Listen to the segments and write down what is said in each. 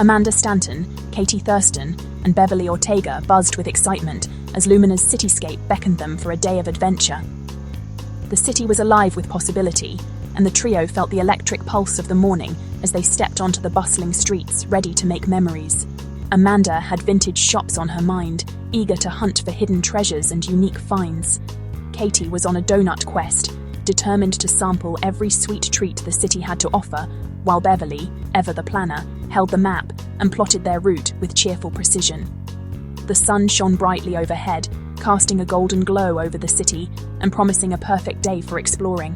Amanda Stanton, Katie Thurston, and Beverly Ortega buzzed with excitement as Lumina's cityscape beckoned them for a day of adventure. The city was alive with possibility, and the trio felt the electric pulse of the morning as they stepped onto the bustling streets, ready to make memories. Amanda had vintage shops on her mind, eager to hunt for hidden treasures and unique finds. Katie was on a donut quest, determined to sample every sweet treat the city had to offer, while Beverly, ever the planner, held the map and plotted their route with cheerful precision. The sun shone brightly overhead, casting a golden glow over the city and promising a perfect day for exploring.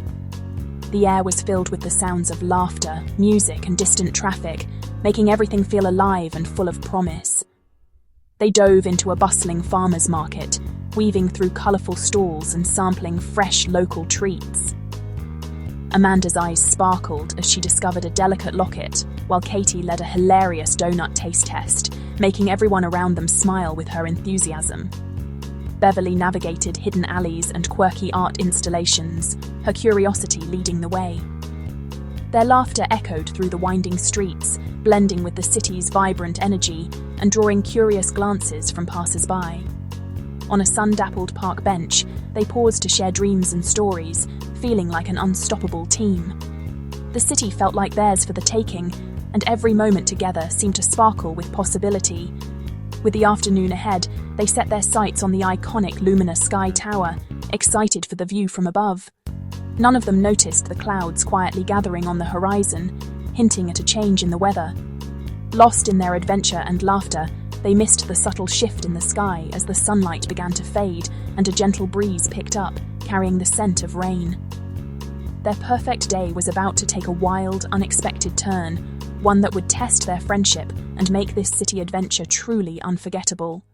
The air was filled with the sounds of laughter, music, and distant traffic, making everything feel alive and full of promise. They dove into a bustling farmer's market, weaving through colourful stalls and sampling fresh local treats. Amanda's eyes sparkled as she discovered a delicate locket, while Katie led a hilarious donut taste test, making everyone around them smile with her enthusiasm. Beverly navigated hidden alleys and quirky art installations, her curiosity leading the way. Their laughter echoed through the winding streets, blending with the city's vibrant energy and drawing curious glances from passers-by. On a sun-dappled park bench, they paused to share dreams and stories, feeling like an unstoppable team. The city felt like theirs for the taking, and every moment together seemed to sparkle with possibility. With the afternoon ahead, they set their sights on the iconic Lumina Sky Tower, excited for the view from above. None of them noticed the clouds quietly gathering on the horizon, hinting at a change in the weather. Lost in their adventure and laughter, they missed the subtle shift in the sky as the sunlight began to fade and a gentle breeze picked up, carrying the scent of rain. Their perfect day was about to take a wild, unexpected turn, one that would test their friendship and make this city adventure truly unforgettable.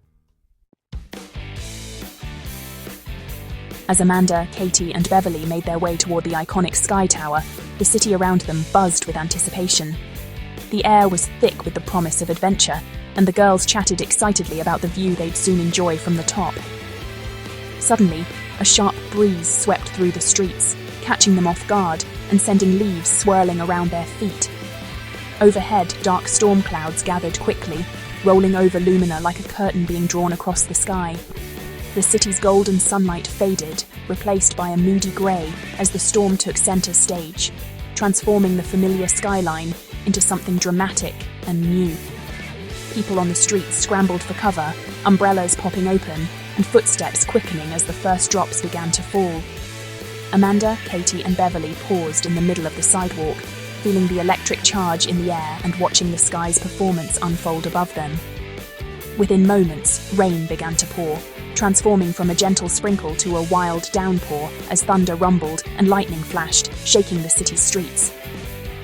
As Amanda, Katie, and Beverly made their way toward the iconic Sky Tower, the city around them buzzed with anticipation. The air was thick with the promise of adventure, and the girls chatted excitedly about the view they'd soon enjoy from the top. Suddenly, a sharp breeze swept through the streets, catching them off guard and sending leaves swirling around their feet. Overhead, dark storm clouds gathered quickly, rolling over Lumina like a curtain being drawn across the sky. The city's golden sunlight faded, replaced by a moody grey as the storm took centre stage, transforming the familiar skyline into something dramatic and new. People on the streets scrambled for cover, umbrellas popping open, and footsteps quickening as the first drops began to fall. Amanda, Katie, and Beverly paused in the middle of the sidewalk, feeling the electric charge in the air and watching the sky's performance unfold above them. Within moments, rain began to pour, transforming from a gentle sprinkle to a wild downpour as thunder rumbled and lightning flashed, shaking the city's streets.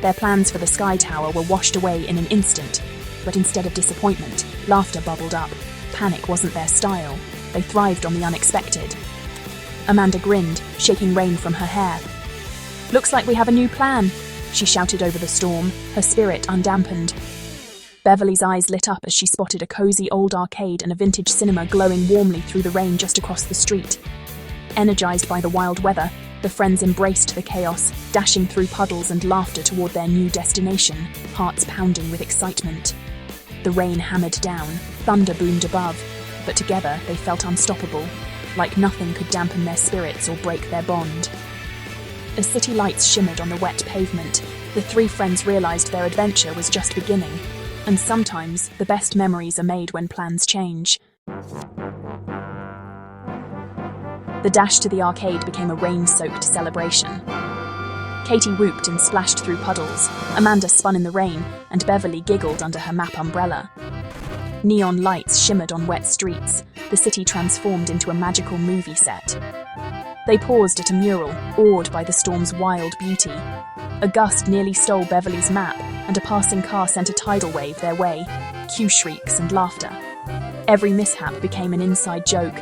Their plans for the Sky Tower were washed away in an instant, but instead of disappointment, laughter bubbled up. Panic wasn't their style. They thrived on the unexpected. Amanda grinned, shaking rain from her hair. "Looks like we have a new plan," she shouted over the storm, her spirit undampened. Beverly's eyes lit up as she spotted a cozy old arcade and a vintage cinema glowing warmly through the rain just across the street. Energized by the wild weather, the friends embraced the chaos, dashing through puddles and laughter toward their new destination, hearts pounding with excitement. The rain hammered down, thunder boomed above, but together they felt unstoppable, like nothing could dampen their spirits or break their bond. As city lights shimmered on the wet pavement, the three friends realized their adventure was just beginning, and sometimes the best memories are made when plans change. The dash to the arcade became a rain-soaked celebration. Katie whooped and splashed through puddles, Amanda spun in the rain, and Beverly giggled under her map umbrella. Neon lights shimmered on wet streets, the city transformed into a magical movie set. They paused at a mural, awed by the storm's wild beauty. A gust nearly stole Beverly's map, and a passing car sent a tidal wave their way, cue shrieks and laughter. Every mishap became an inside joke.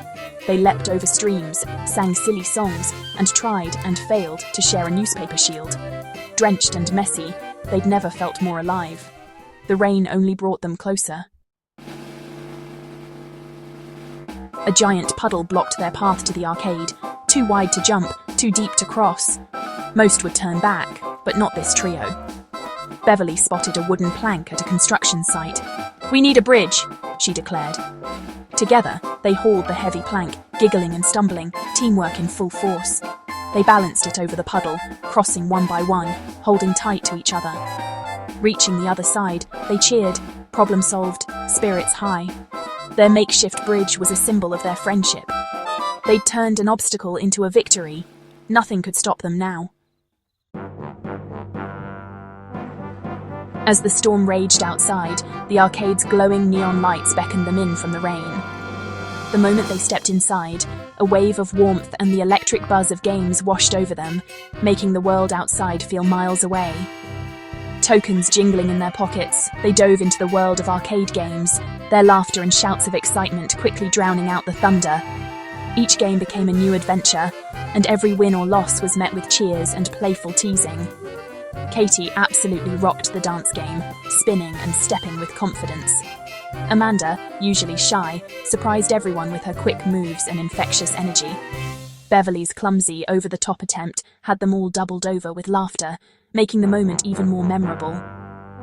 They leapt over streams, sang silly songs, and tried and failed to share a newspaper shield. Drenched and messy, they'd never felt more alive. The rain only brought them closer. A giant puddle blocked their path to the arcade, too wide to jump, too deep to cross. Most would turn back, but not this trio. Beverly spotted a wooden plank at a construction site. "We need a bridge," she declared. Together, they hauled the heavy plank, giggling and stumbling, teamwork in full force. They balanced it over the puddle, crossing one by one, holding tight to each other. Reaching the other side, they cheered, problem solved, spirits high. Their makeshift bridge was a symbol of their friendship. They'd turned an obstacle into a victory. Nothing could stop them now. As the storm raged outside, the arcade's glowing neon lights beckoned them in from the rain. The moment they stepped inside, a wave of warmth and the electric buzz of games washed over them, making the world outside feel miles away. Tokens jingling in their pockets, they dove into the world of arcade games, their laughter and shouts of excitement quickly drowning out the thunder. Each game became a new adventure, and every win or loss was met with cheers and playful teasing. Katie absolutely rocked the dance game, spinning and stepping with confidence. Amanda, usually shy, surprised everyone with her quick moves and infectious energy. Beverly's clumsy, over-the-top attempt had them all doubled over with laughter, making the moment even more memorable.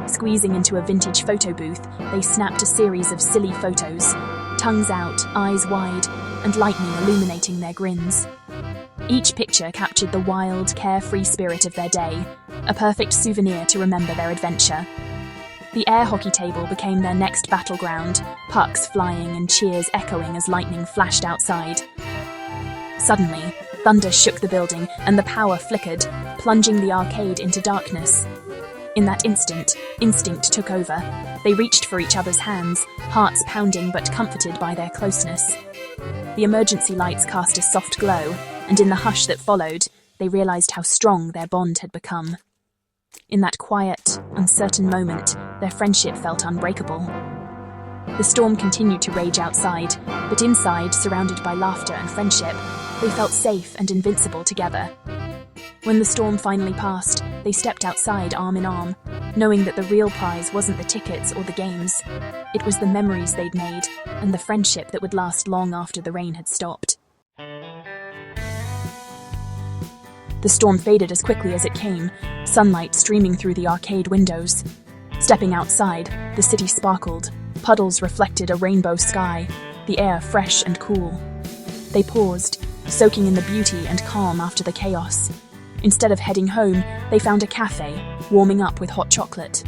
Squeezing into a vintage photo booth, they snapped a series of silly photos, tongues out, eyes wide, and lightning illuminating their grins. Each picture captured the wild, carefree spirit of their day, a perfect souvenir to remember their adventure. The air hockey table became their next battleground, pucks flying and cheers echoing as lightning flashed outside. Suddenly, thunder shook the building and the power flickered, plunging the arcade into darkness. In that instant, instinct took over. They reached for each other's hands, hearts pounding but comforted by their closeness. The emergency lights cast a soft glow, and in the hush that followed, they realized how strong their bond had become. In that quiet, uncertain moment, their friendship felt unbreakable. The storm continued to rage outside, but inside, surrounded by laughter and friendship, they felt safe and invincible together. When the storm finally passed, they stepped outside arm in arm, knowing that the real prize wasn't the tickets or the games. It was the memories they'd made, and the friendship that would last long after the rain had stopped. The storm faded as quickly as it came, sunlight streaming through the arcade windows. Stepping outside, the city sparkled. Puddles reflected a rainbow sky, the air fresh and cool. They paused, soaking in the beauty and calm after the chaos. Instead of heading home, they found a cafe, warming up with hot chocolate.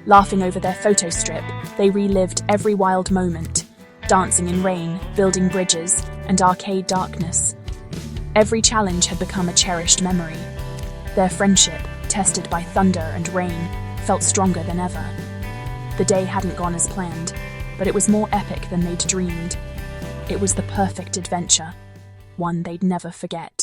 Laughing over their photo strip, they relived every wild moment, dancing in rain, building bridges, and arcade darkness. Every challenge had become a cherished memory. Their friendship, tested by thunder and rain, felt stronger than ever. The day hadn't gone as planned, but it was more epic than they'd dreamed. It was the perfect adventure, one they'd never forget.